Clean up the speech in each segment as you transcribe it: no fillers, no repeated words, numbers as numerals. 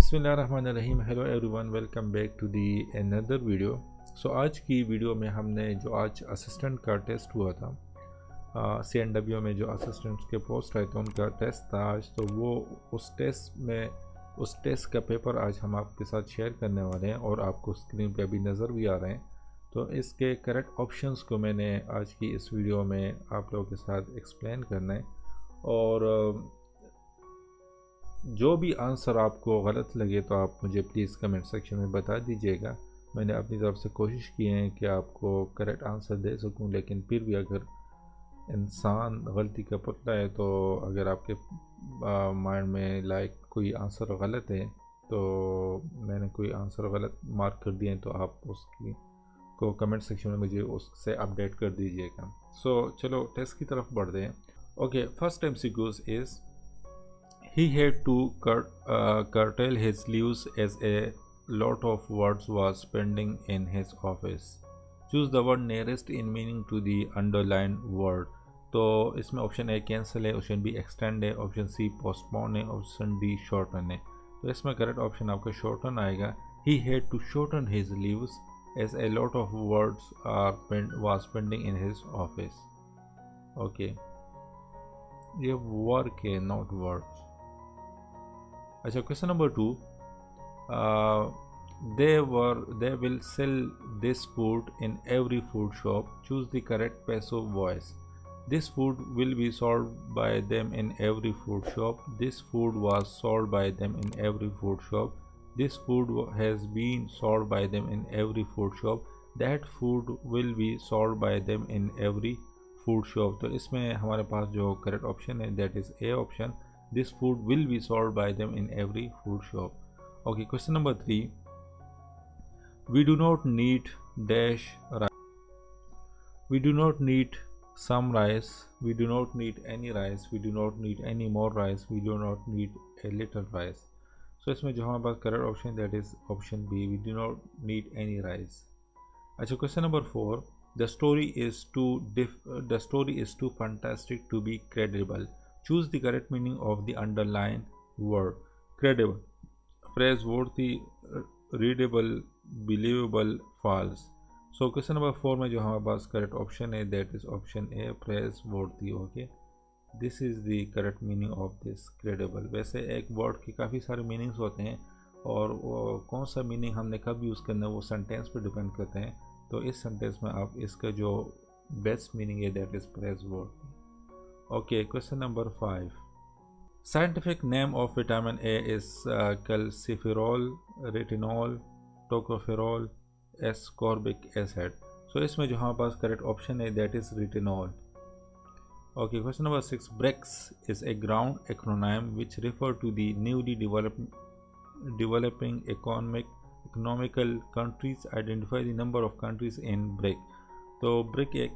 बिस्मिल्लाहिर्रहमानिर्रहीम। Hello everyone, welcome back to the another video. So आज की वीडियो में हमने जो आज असिस्टेंट का टेस्ट हुआ था, CNW में जो असिस्टेंट के पोस्ट आए थे उनका टेस्ट था आज। तो वो उस टेस्ट का पेपर आज हम आपके साथ शेयर करने वाले हैं और आपको स्क्रीन पे अभी नज़र भी आ रहे हैं। तो इसके करेक्ट ऑप्शंस को मैंने आज की इस वीडियो में आप लोगों के साथ एक्सप्लेन करना है। और जो भी आंसर आपको गलत लगे तो आप मुझे प्लीज़ कमेंट सेक्शन में बता दीजिएगा। मैंने अपनी तरफ से कोशिश की है कि आपको करेक्ट आंसर दे सकूं, लेकिन फिर भी अगर इंसान गलती का पुतला है तो अगर आपके माइंड में कोई आंसर गलत है, तो मैंने कोई आंसर गलत मार्क कर दिए हैं तो आप उसकी को कमेंट सेक्शन में मुझे उससे अपडेट कर दीजिएगा। सो चलो टेस्ट की तरफ बढ़ते हैं। Okay, first MCQs is he had to curtail his leaves as a lot of words was pending in his office. Choose the word nearest in meaning to the underlined word. तो इसमें option A cancel है, option be extend है, option C postpone है, option D shorten है। तो इसमें correct option आपका shorten आएगा। He had to shorten his leaves as a lot of words was pending in his office. Okay, ये work है, नॉट वर्ड्स। अच्छा, question number 2, they will sell this food in every food shop. Choose the correct passive voice. This food will be sold by them in every food shop. This food was sold by them in every food shop. This food has been sold by them in every food shop. That food will be sold by them in every food shop. तो इसमें हमारे पास जो correct option है that is A option, this food will be sold by them in every food shop. Okay, question number 3, we do not need dash rice. We do not need some rice. We do not need any rice. We do not need any more rice. We do not need a little rice. So इसमें जो हमारे पास correct option that is option B, we do not need any rice. अच्छा, question number 4, the story is too fantastic to be credible. Choose the correct meaning of the underlined word. Credible, praiseworthy, readable, believable, false. So question number 4 में जो हमारे पास correct option है that is option A, praiseworthy. Okay, this is the correct meaning of this credible. वैसे एक word के काफ़ी सारे मीनिंग्स होते हैं और वो कौन सा मीनिंग हमने कब यूज़ करना है वो सेंटेंस पर डिपेंड करते हैं। तो इस सेंटेंस में आप इसका जो बेस्ट मीनिंग है that is praiseworthy. Okay, question number 5. Scientific name of vitamin A is calciferol, retinol, tocopherol, ascorbic acid. So इसमें जो हमारे पास करेक्ट ऑप्शन है that is retinol. Okay, question number 6. BRICS is a ground acronym which refer to the newly developing economical countries. Identify the number of countries in BRIC. तो brick एक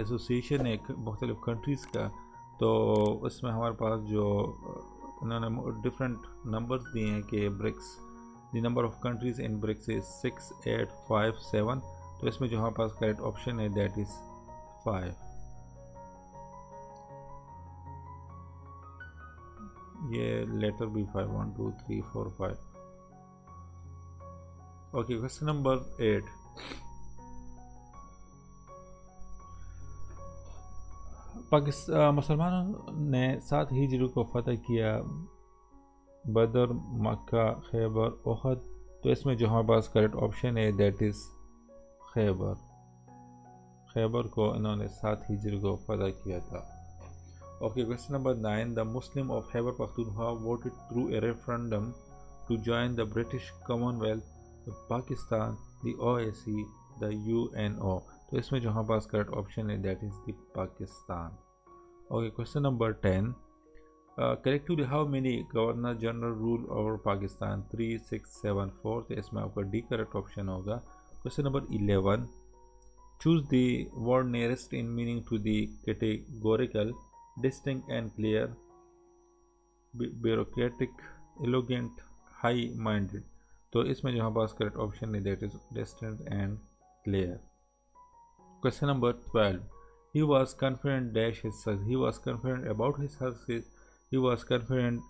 association है मुख्तलिफ countries का। तो उसमें हमारे पास जो उन्होंने डिफरेंट नंबर्स दिए हैं कि BRICS, the number of countries in BRICS is 6, 8, 5, 7। तो इसमें जो हमारे पास करेक्ट ऑप्शन है दैट इज़ 5। ये लेटर भी 5, 1, 2, 3, 4, 5। ओके, क्वेश्चन नंबर 8, मुसलमानों ने 7 हिजरी को फतह किया, बदर, मक्का, खैबर, उहद। तो इसमें जो हमारे पास करेक्ट ऑप्शन है दैट इज़ खैबर। खैबर को इन्होंने 7 हिजरी को फतह किया था। Okay, question number 9, the Muslim of Khyber Pakhtunkhwa voted through a referendum to join the British Commonwealth, Pakistan, the OAC, the UNO। तो इसमें जो हमारे पास करेक्ट ऑप्शन है that is the Pakistan. Okay, question number 10, correctly how many governor general rule over Pakistan? 3, 6, 7, 4। तो इसमें आपका D correct option होगा। Question number 11, choose the word nearest in meaning to the categorical, distinct and clear, bureaucratic, eloquent, high minded. तो इसमें जो हमारे पास correct option है that is distinct and clear. Question number 12. He was confident about his success. He was confident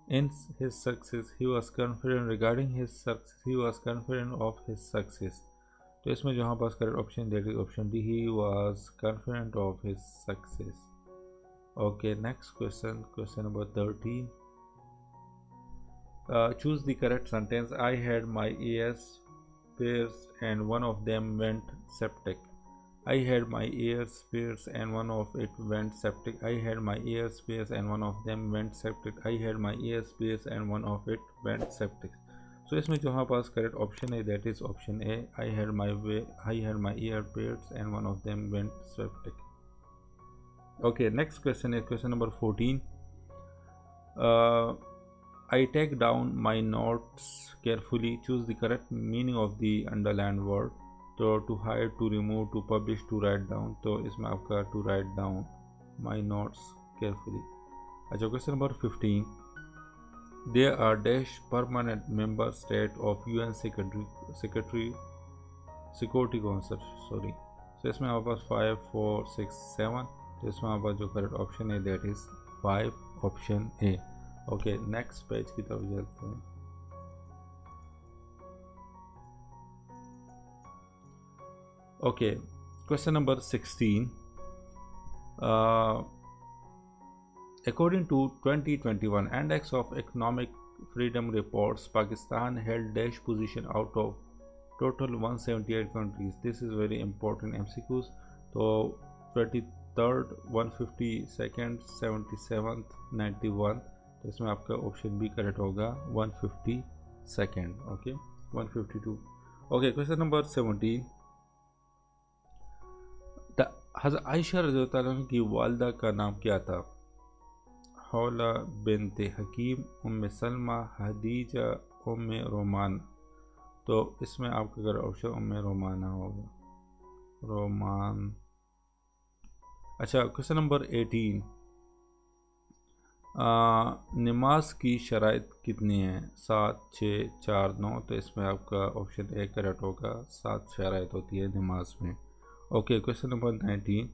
In his success, he was confident regarding his success. He was confident of his success. तो इसमें जो हमारे पास correct option that is option D, he was confident of his success. Okay, next question, question number 13. Choose the correct sentence. I had my ears pierced and one of them went septic. I had my ears pierced and one of it went septic. I had my ears pierced and one of them went septic. I had my ears pierced and one of it went septic. So इसमें जो हमारे पास correct option है that is option A. I had my ear pierced and one of them went septic. Okay, next question is question number 14. I take down my notes carefully. Choose the correct meaning of the underlined word. तो to hide, to remove, to publish, to write down. तो इसमें आपका to write down my notes carefully. अच्छा, question number 15. There are dash permanent member state of UN security council. Sorry. तो इसमें हमारे पास 5, 4, 6, 7. तो इसमें हमारे पास जो करेक्ट ऑप्शन है that is 5, option A. Okay, next page की तरफ चलते हैं. Okay, question number 16. According to 2021 Index of Economic Freedom reports, Pakistan held dash position out of total 178 countries. This is very important MCQs. So 23rd, 152nd, 77th, 91. तो इसमें आपका option B correct होगा 152nd. Okay, 152. Okay, question number 17. हज़रत आयशा रज़ियल्लाहु अन्हा की वालदा का नाम क्या था? हौला बिन्त हकीम, उम्मे सलमा, हदीजा, उम्मे रोमान. तो इसमें आपका अगर ऑप्शन उम्मे रोमाना होगा, रोमान. अच्छा, क्वेश्चन नंबर 18. नमाज की शराइत कितनी हैं? 7, 6, 4, 9. तो इसमें आपका ऑप्शन ए करेक्ट होगा. 7 शराइत होती है नमाज में. Okay, question number 19.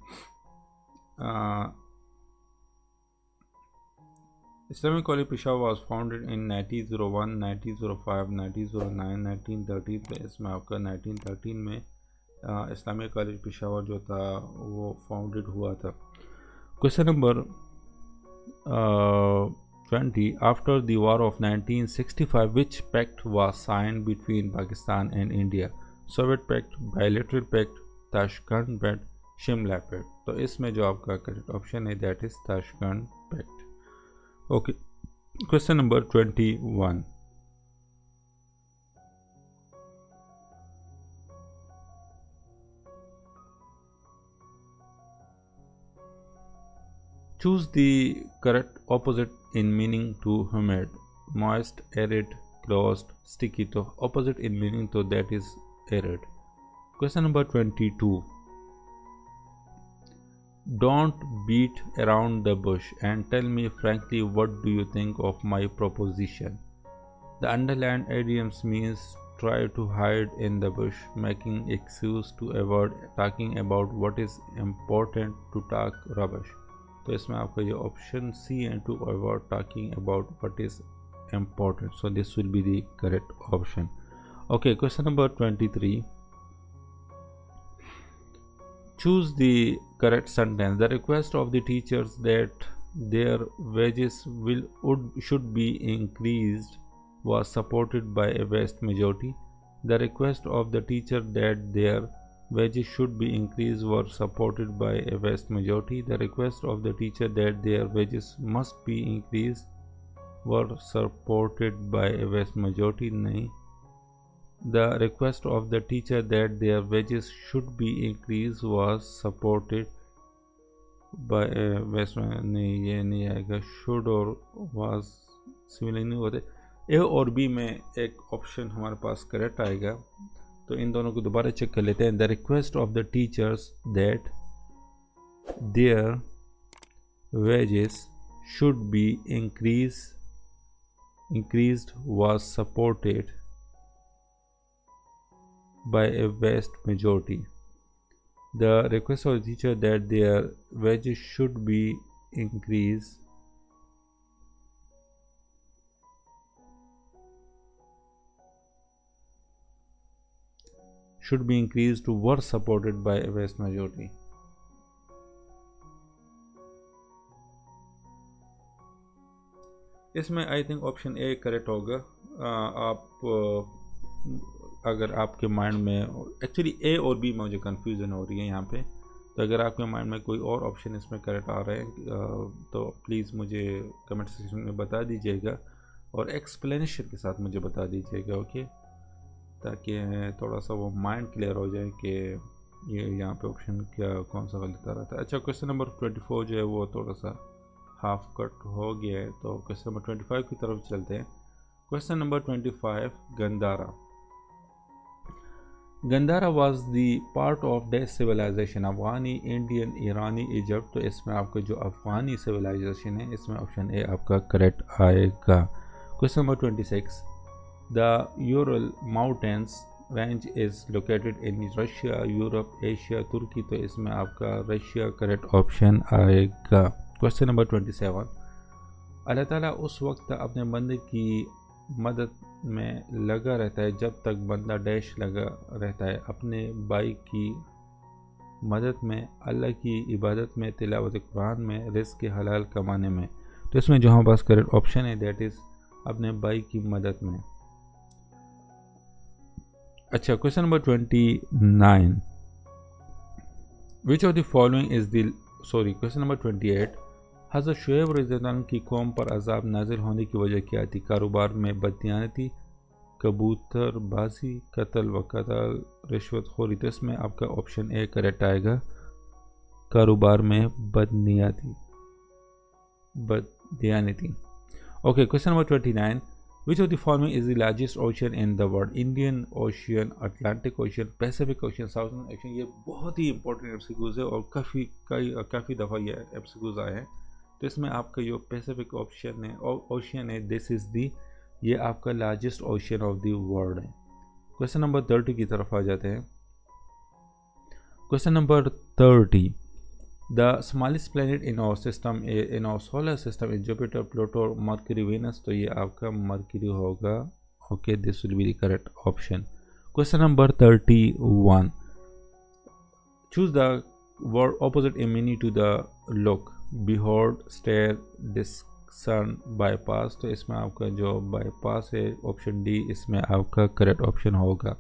Islamic College Peshawar was founded in 1901, 1905, 1909, 1913. तो इसमें आपका 1913 में इस्लामिक कॉलेज पेशावर जो था वो फाउंडेड हुआ था. Question number 20. After the war of 1965, which pact was signed between Pakistan and India? Soviet Pact, Bilateral Pact, Tashkent pact, Shimla pact. तो इसमें जो आपका करेक्ट ऑप्शन है that is Tashkent pact. Okay, question number 21. Choose the correct opposite in meaning to humid, moist, arid, closed, sticky. तो opposite in meaning तो that is arid. Question number 22. Don't beat around the bush and tell me frankly what do you think of my proposition. The underlined idioms means try to hide in the bush, making excuse to avoid talking about what is important, to talk rubbish. तो इसमें आपका ये option C है, to avoid talking about what is important. So this will be the correct option. Okay, question number 23. Choose the correct sentence. The request of the teachers that their wages should be increased was supported by a vast majority. The request of the teacher that their wages should be increased were supported by a vast majority. The request of the teacher that their wages must be increased were supported by a vast majority. नहीं. The request of the teacher that their wages should be increased was supported by a vast majority. नहीं, ये नहीं आएगा. should और was similar नहीं होते. ए और B में एक ऑप्शन हमारे पास करेक्ट आएगा. तो इन दोनों को दोबारा चेक कर लेते हैं. The request of the teachers that their wages should be increased was supported by a vast majority. The request of the teacher that their wages should be increased should be increased were supported by a vast majority. इसमें I think option A correct होगा। अगर आपके mind में actually ए और B मुझे confusion हो रही है यहाँ पे, तो अगर आपके माइंड में कोई और ऑप्शन इसमें करेक्ट आ रहा है तो प्लीज़ मुझे कमेंट सेक्शन में बता दीजिएगा और एक्सप्लेनेशन के साथ मुझे बता दीजिएगा, ओके, ताकि थोड़ा सा वो माइंड क्लियर हो जाए कि ये यहाँ पे ऑप्शन क्या कौन सा गलत आ रहा था। अच्छा, क्वेश्चन नंबर 24 जो है वो थोड़ा सा हाफ कट हो गया है, तो क्वेश्चन नंबर 25 की तरफ चलते हैं। Question number 25, Gandhara. Gandhara was the part of the civilisation, Afghani, Indian, Irani, Egypt. तो इसमें आपका जो अफगानी सिविलाइजेशन है, इसमें ऑप्शन ए आपका करेक्ट आएगा। Question number 26, the Ural mountains range is located in Russia, Europe, Asia, Turkey. तो इसमें आपका रशिया करेक्ट ऑप्शन आएगा। क्वेश्चन नंबर 27, अल्लाह ताला उस वक्त अपने बंदे की मदद में लगा रहता है जब तक बंदा डैश लगा रहता है अपने भाई की मदद में, अल्लाह की इबादत में, तिलावत कुरान में, रिज़्क़ के हलाल कमाने में। तो इसमें जो हमारे पास करेक्ट ऑप्शन है दैट इज़ अपने भाई की मदद में। अच्छा, question number 29, which of the following is the question number 28, हज़रत शुएब रज़ियल्लाहु की कौम पर अज़ाब नाजिल होने की वजह क्या थी? कारोबार में बददियानती, कबूतरबाजी, कत्ल व कत्ल, रिश्वतखोरी। तो इसमें आपका ऑप्शन ए करेक्ट आएगा, कारोबार में बददियानती। Okay, question number 29, which of the following is the largest ocean in the world? Indian Ocean, Atlantic Ocean, Pacific Ocean, Southern Ocean. ये बहुत ही इंपॉर्टेंट एमसीक्यूज है और काफ़ी दफ़ा ये एमसीक्यूज आए हैं। तो इसमें आपका जो पैसिफिक ओशियन है दिस इज़ दी, ये आपका largest ocean of the world है। क्वेश्चन नंबर 30 की तरफ आ जाते हैं। Question number 30, the smallest planet in our system, in our solar system is Jupiter, Pluto, Mercury, Venus. तो ये आपका मरकरी होगा, okay, this will be the correct option. Question number 31, choose the word opposite in meaning to the look, behold, stair, डिस्कर्न, bypass. तो इसमें आपका जो bypass है option D इसमें आपका करेक्ट ऑप्शन होगा।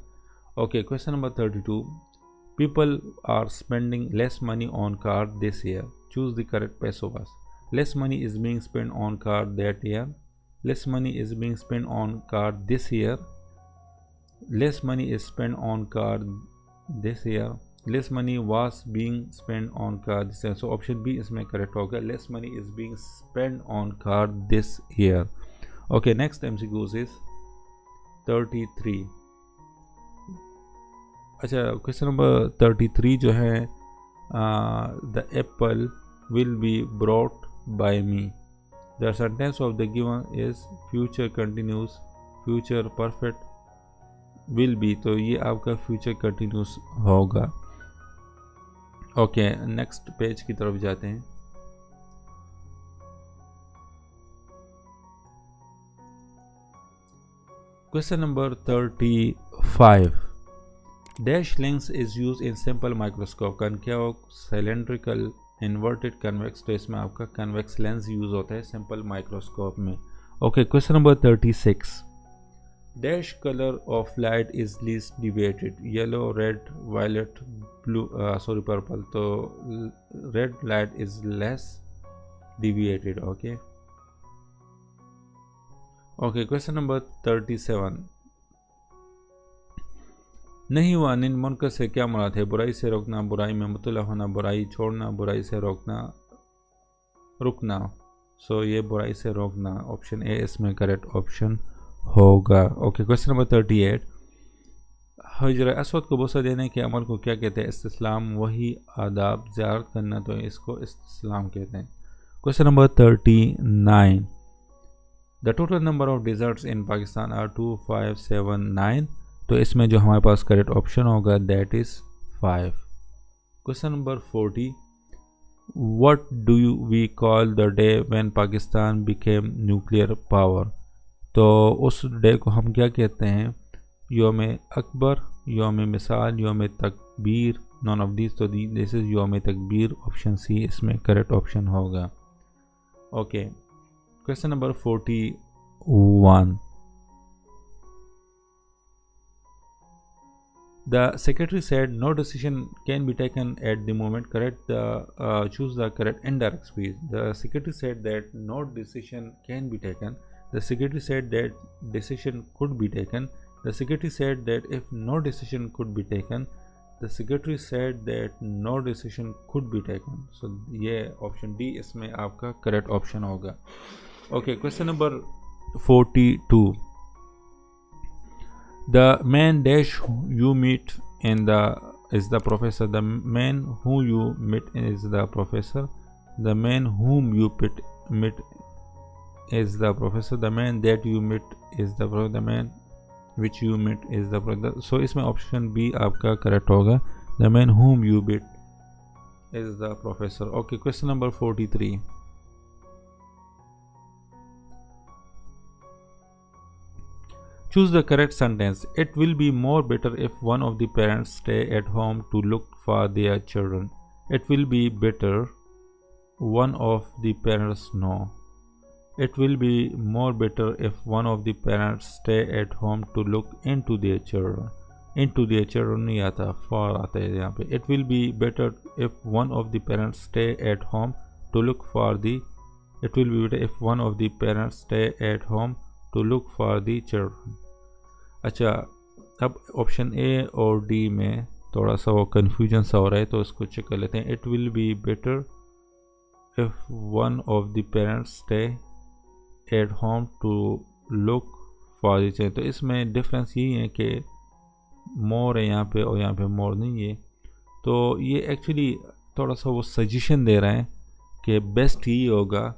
Okay, question number 32, people are spending less money on car this year, choose the correct passive voice. Less money is being spend on car that year, less money is being spend on car this year, less money is spend on car this year, less money was being spent on car this year. So option B इसमें correct होगा, less money is being spent on car this year. Okay, next MCQs is 33। अच्छा, question number 33 जो है, the apple will be brought by me, the sentence of the given is future continuous, future perfect, will be। तो ये आपका future continuous होगा। Okay, next page की तरफ जाते हैं। Question number 35, dash lens is use in simple microscope, concave, cylindrical, inverted, convex. तो इसमें आपका कन्वेक्स लेंस यूज होता है सिंपल माइक्रोस्कोप में। Okay, question number 36, dash colour of light is least deviated, yellow, red, violet, blue, purple. तो red light is less deviated. Okay, question number 37, नहीं हुआ निन मुनकर से क्या मुराद है? बुराई से रोकना, बुराई में मुतला होना, बुराई छोड़ना, बुराई से रुकना। सो ये बुराई से रोकना, ऑप्शन ए इसमें करेक्ट ऑप्शन होगा। ओके, क्वेश्चन नंबर 38, हजर असवद को बोसा देने के अमल को क्या कहते हैं? इस्तिस्लाम, वही, आदाब, ज़ियारत करना। तो इसको इस्तिस्लाम कहते हैं। Question number 39, the total number of deserts in Pakistan are 2, 5, 7, 9। तो इसमें जो हमारे पास करेक्ट ऑप्शन होगा that is 5। Question number 40, what do we call the day when Pakistan became nuclear power? तो उस डे को हम क्या कहते हैं? योम अकबर, योम मिसाल, योम तकबीर, नॉन ऑफ दिस, तो दिस इज योम तकबीर, ऑप्शन सी इसमें करेक्ट ऑप्शन होगा। Okay, question number 41। The secretary said no decision can be taken at the moment. Choose the correct indirect speech. The secretary said that no decision can be taken. The secretary said that decision could be taken. The secretary said that if no decision could be taken, the secretary said that no decision could be taken. So ये option D इसमें आपका correct option होगा। Okay, question number 42. The man dash you meet in the is the professor. The man who you meet is the professor. The man whom you meet is the professor. The man that you meet is the professor. The man which you meet is the brother. So इसमें option B आपका correct होगा। The man whom you meet is the professor. Okay, question number 43. Choose the correct sentence. It will be more better if one of the parents stay at home to look for their children. It will be better one of the parents no. It will be more better if one of the parents stay at home to look into their children. Into their children नहीं आता, for आता है यहाँ पे। It will be better if one of the parents stay at home to look for the. It will be better if one of the parents stay at home to look for the children. अच्छा, अब option A और D में थोड़ा सा वो confusion सा हो रहा है, तो इसको चेक कर लेते हैं। It will be better if one of the parents stay at home to look for the child. तो इसमें डिफरेंस यही है कि मोर है यहाँ पे और यहाँ पे मोर नहीं है। तो ये एक्चुअली थोड़ा सा वो सजेशन दे रहे हैं कि बेस्ट ही होगा,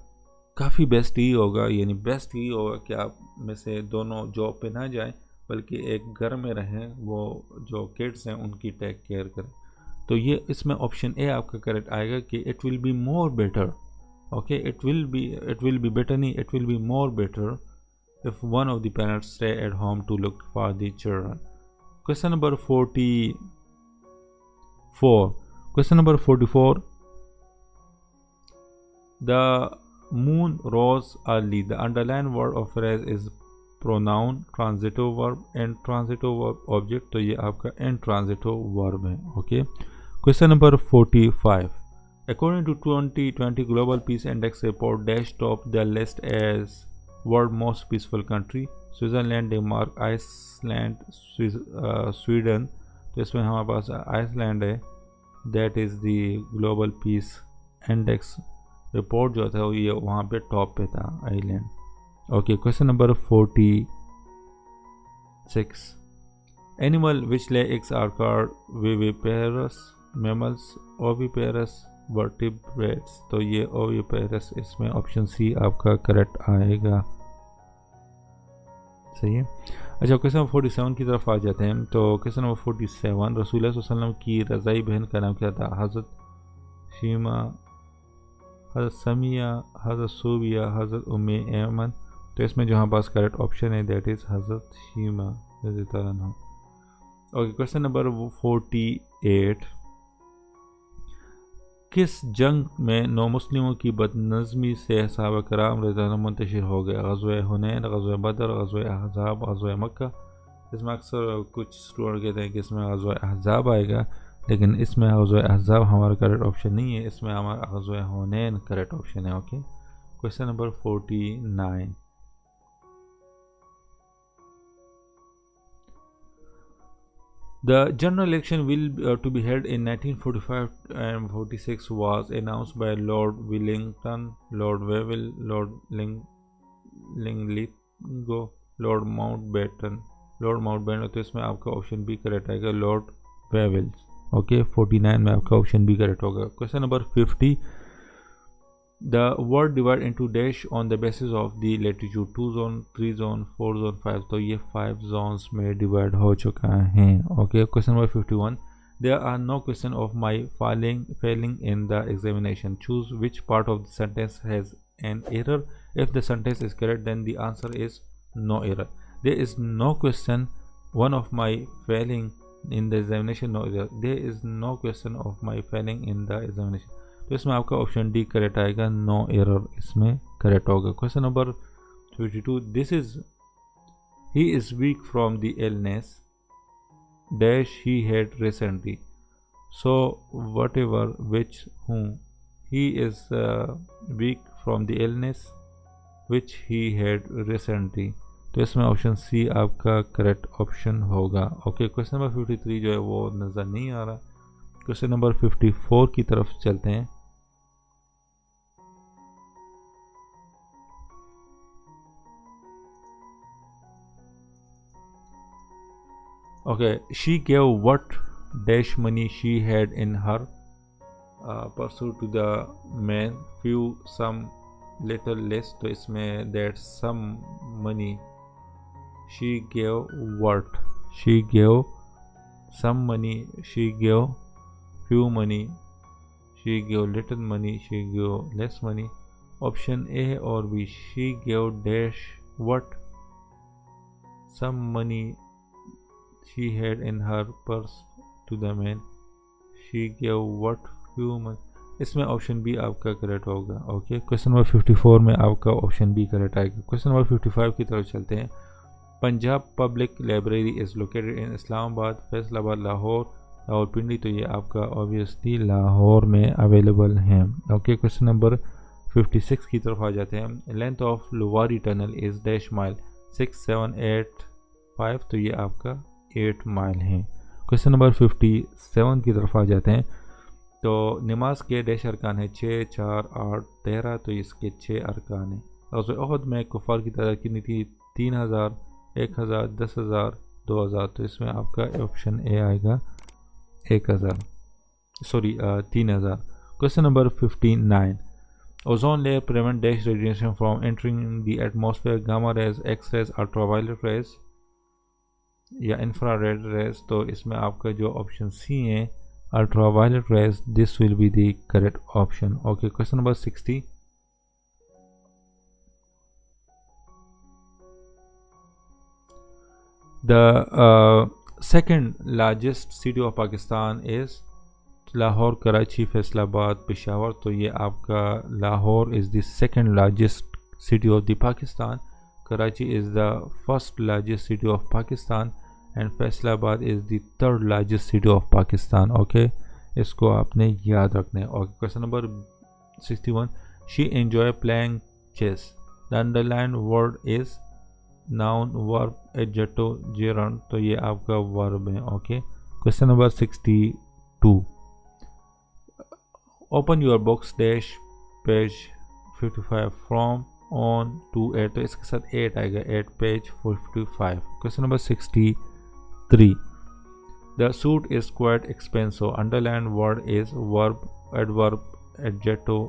काफ़ी बेस्ट ही होगा, यानी बेस्ट ही होगा कि आप में से दोनों जॉब पे ना जाएं, बल्कि एक घर में रहें, वो जो किड्स हैं उनकी टेक केयर करें। तो ये इसमें ऑप्शन ए आपका करेक्ट आएगा कि it will be more better. Okay, it will be better नहीं, it will be more better if one of the parents stay at home to look for the children. Question number 44। Question number 44। The moon rose early. The underlined word of phrase is pronoun, transitive verb and transitive verb object. तो ये आपका intransitive verb है। Okay, question number 45। According to 2020 Global Peace Index report, dash top the list as world most peaceful country. Switzerland, Denmark, Iceland, Sweden. तो इसमें हमारे पास Iceland है। That is the Global Peace Index report जो था वो ये वहाँ पे टॉप पे था, island. Okay, question number 46। Animal which lay eggs are called viviparous, mammals oviparous, vertebrates. तो ये ओविपेरस, इसमें ऑप्शन सी आपका करेक्ट आएगा। सही है। अच्छा, क्वेश्चन नंबर 47 की तरफ आ जाते हैं। तो क्वेश्चन नंबर 47, रसूल सल्लल्लाहु अलैहि वसल्लम की रज़ाई बहन का नाम क्या था? हज़रत शीमा, हज़रत समिया, हज़रत सूबिया, हज़रत उम्मे ऐमन। तो इसमें जो हमारे पास करेक्ट ऑप्शन है दैट इज़ हज़रत शीमा रज़ियल्लाहु अन्हा। Okay, question number 48। किस जंग में नौ मुस्लिमों की बदनज़मी से सहाबा कराम रज़ियल्लाहु अन्हुम मुंतशिर हो गए? ग़ज़वा हुनैन, ग़ज़वा बदर, ग़ज़वा अहज़ाब, ग़ज़वा मक्का। इसमें अक्सर कुछ स्टूडेंट कहते हैं कि इसमें ग़ज़वा अहज़ाब आएगा, लेकिन इसमें ग़ज़वा अहज़ाब हमारा करेक्ट ऑप्शन नहीं है, इसमें हमारा ग़ज़वा हुनैन करेक्ट ऑप्शन है। Okay, question number 49। The general election will to be held in 1945 and 46 was announced by Lord Wellington, Lord Wavell, Lord Linlithgow, Lord Mountbatten, तो इसमें आपका ऑप्शन बी करेक्ट आएगा, लॉर्ड वेवेल्स। ओके, 49 में आपका option B correct होगा। Question number 50। The world divide into dash on the basis of the latitude, 2 zone, 3 zone, 4 zone, 5। तो ये 5 zones में डिवाइड हो चुका है। Okay, question number 51। There are no question of my failing in the examination. Choose which part of the sentence has an error. If the sentence is correct, then the answer is no error. There is no question one of my failing in the examination no error, there is no question of my failing in the examination. तो इसमें आपका option D correct आएगा, no error इसमें correct होगा। Question number 52, this is he is weak from the illness dash he had recently, so whatever which whom he is weak from the illness which he had recently। तो इसमें option C आपका correct option होगा। Okay, question number 53 जो है वो नज़र नहीं आ रहा। क्वेश्चन नंबर 54 की तरफ चलते हैं। Okay, she gave what dash money she had in her pursuit to the man, few some little less। तो इसमें that some money she gave what, she gave some money, she gave few money, she gave little money, she gave less money। Option A और B, she gave dash what some money she had in her purse to the man, she gave what few money। इसमें option B आपका correct होगा। Okay, question number 54 में आपका option B correct आएगा। Question number 55 की तरफ चलते हैं। Punjab public library is located in Islamabad, Faisalabad, Lahore, Rawalpindi. तो ये आपका ऑब्वियसली लाहौर में अवेलेबल है। ओके, क्वेश्चन नंबर 56 की तरफ आ जाते हैं। Length of Lowari tunnel is dash mile, 6, 7, 8, 5। तो ये आपका 8 माइल है। क्वेश्चन नंबर 57 की तरफ आ जाते हैं। तो नमाज के डैश अरकान है, 6, 4, 8, 13। तो इसके 6 अरकान हैं। ग़ज़वा उहद में कुफ़ार की तादाद कितनी थी? 3000, 1000, 10,000, 2000। तो इसमें आपका ऑप्शन ए आएगा 1000, sorry 3000। Question number 59, ozone layer prevent dash radiation from entering the atmosphere, gamma rays, X rays, ultraviolet rays या इंफ्रारेड रेज। तो इसमें आपका जो ऑप्शन सी है ultraviolet rays, this will be the correct option. Okay, question number 60, the second largest city of Pakistan is Lahore, Karachi, Faisalabad, Peshawar. तो ये आपका Lahore is the second largest city of the Pakistan, Karachi is the first largest city of Pakistan and Faisalabad is the third largest city of Pakistan. Okay, इसको आपने याद रखना है। Okay, question number 61, she enjoy playing chess, the underline word is noun, verb, adjective, gerund. तो ये आपका verb है। Okay, question number 62, open your books dash page 55 from on to 8। तो इसके साथ 8 आएगा, 8 page 55। Question number 63, the suit is quite expensive, underline word is verb, adverb, adjective,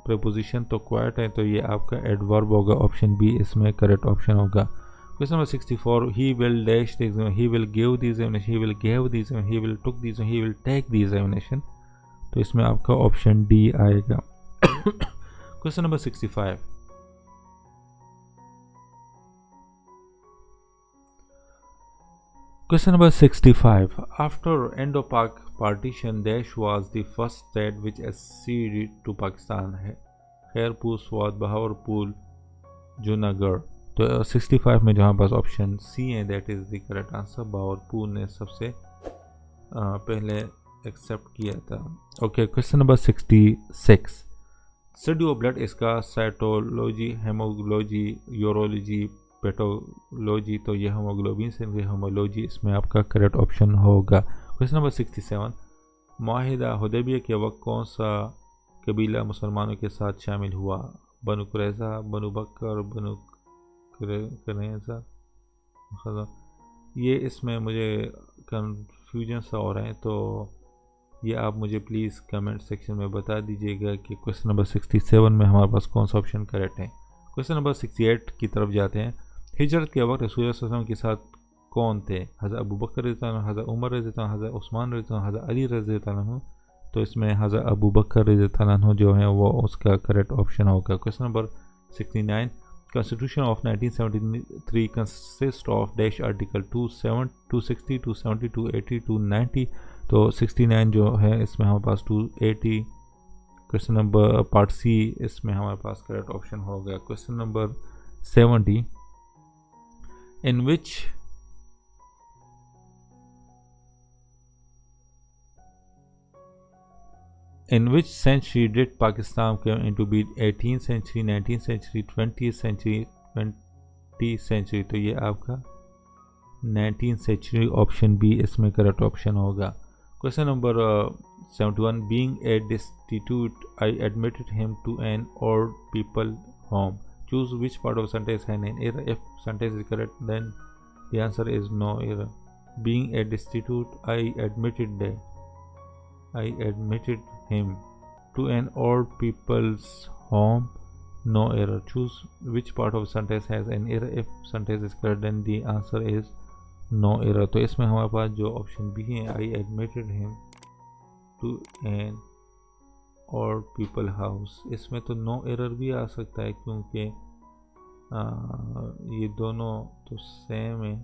preposition. तो quite है तो ये आपका एडवर्ब होगा। ऑप्शन बी इसमें करेक्ट ऑप्शन होगा। Question number 64, he will dash the examination, he will give the examination, he will give the examination, he will took the examination, he will take the examination. तो इसमें आपका option D आएगा। Question number 65, question number 65, after Indo-Pak partition, Desh was the first state which acceded to Pakistan, Khairpur, Swat, Bahawalpur, Junagadh। तो 65 में जहाँ पास option C है that is the correct answer, bahawalpur ने सबसे पहले एक्सेप्ट किया था। Okay, question number 66, study of blood इसका साइटोलॉजी, हेमोलॉजी, यूरोलॉजी, पेटोलॉजी। तो ये हेमोग्लोबिन से हेमोलॉजी इसमें आपका करेक्ट ऑप्शन होगा। क्वेश्चन नंबर 67, माहिदा हुदैबिया के वक्त कौन सा कबीला मुसलमानों के साथ शामिल हुआ? बनु कुरैज़ा, बनु बकर, बनु कुरैज़ा। ये इसमें मुझे कन्फ्यूजन सा हो रहा है, तो ये आप मुझे प्लीज़ कमेंट सेक्शन में बता दीजिएगा कि क्वेश्चन नंबर 67 में हमारे पास कौन सा ऑप्शन करेक्ट है। क्वेश्चन नंबर 68 की तरफ जाते हैं। हिजरत के वक्त रसूल सल्लल्लाहु अलैहि वसल्लम के साथ कौन थे? हज़रत अबू बकर रज़ी अल्लाह अन्हु, हज़रत उमर रज़ी अल्लाह अन्हु, हज़रत उस्मान रज़ी अल्लाह अन्हु, हज़रत अली रज़ी अल्लाह अन्हु। तो इसमें हज़रत अबू बकर रज़ी अल्लाह अन्हु जो है वो उसका करेक्ट ऑप्शन होगा। Question number 69, Constitution of 1973 consists of dash article 260, 270, 280, 290. तो 69 जो है इसमें हमारे पास 280। क्वेश्चन नंबर पार्ट सी, इसमें हमारे पास करेक्ट ऑप्शन हो गया question number 70। In which century did Pakistan come into being? 18th century, 19th century, 20th century, 20th century। तो ये आपका 19th century ऑप्शन बी इसमें करेक्ट ऑप्शन होगा। Question number 71। Being a destitute, I admitted him to an old people home. Choose which part of sentence has an error. If sentence is correct, then the answer is no error. Being a destitute, I admitted him to an old people's home. No error. Choose which part of sentence has an error. If sentence is correct, then the answer is no error। तो इसमें हमारे पास जो option B है, I admitted him to an old people house, इसमें तो no error भी आ सकता है क्योंकि ये दोनों तो सेम है।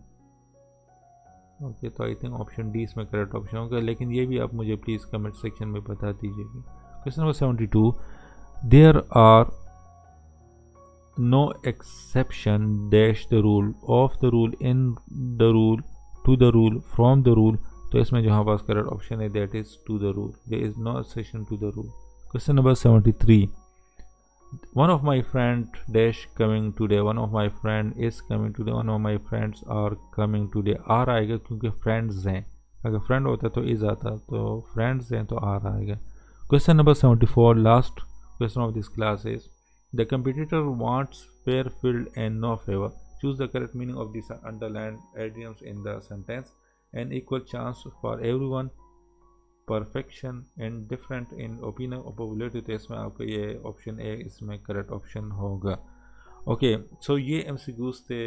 ओके, तो आई थिंक ऑप्शन डी इसमें करेक्ट ऑप्शन होगा, लेकिन ये भी आप मुझे प्लीज़ कमेंट सेक्शन में बता दीजिएगा। Question number 72। There are no exception dash the rule of the rule in the rule to the rule from the rule. तो इसमें जो हमारे पास करेक्ट ऑप्शन है that is to the rule. There is no exception to the rule. Question number 73। One of my friend dash coming today, one of my friend is coming today, one of my friends are coming today। R आएगा क्योंकि friends हैं, अगर friend होता तो is आता, तो friends हैं तो आर आएगा। Question number 74। Last question of this class is the competitor wants fair field and no favour. Choose the correct meaning of this underlined idioms in the sentence। an equal chance for everyone, perfection and different in opinion और popularity. तो इसमें आपका ये option A इसमें correct option होगा। Okay, so ये MCQs थे,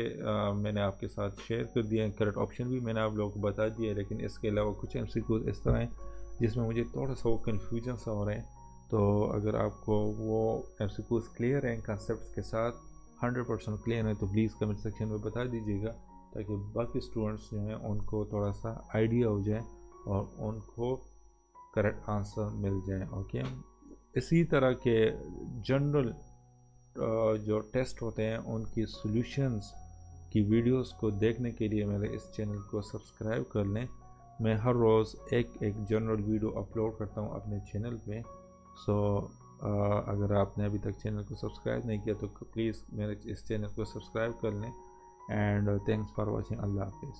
मैंने आपके साथ शेयर कर दिया। करेक्ट ऑप्शन भी मैंने आप लोगों को बता दिया, लेकिन इसके अलावा कुछ एमसीक्यूज इस तरह हैं जिसमें मुझे थोड़ा सा वो कन्फ्यूजन सा हो रहे हैं। तो अगर आपको वो एमसीक्यूज क्लियर हैं कंसेप्ट के साथ 100% क्लियर है तो प्लीज़ कमेंट सेक्शन में बता दीजिएगा, ताकि बाकी स्टूडेंट्स जो हैं उनको थोड़ा सा आइडिया हो जाए और उनको करेक्ट आंसर मिल जाए। ओके, इसी तरह के जनरल जो टेस्ट होते हैं उनकी सॉल्यूशंस की वीडियोस को देखने के लिए मेरे इस चैनल को सब्सक्राइब कर लें। मैं हर रोज़ एक जनरल वीडियो अपलोड करता हूं अपने चैनल पे। सो अगर आपने अभी तक चैनल को सब्सक्राइब नहीं किया तो प्लीज़ मेरे इस चैनल को सब्सक्राइब कर लें। And thanks for watching. अल्लाह हाफिज़।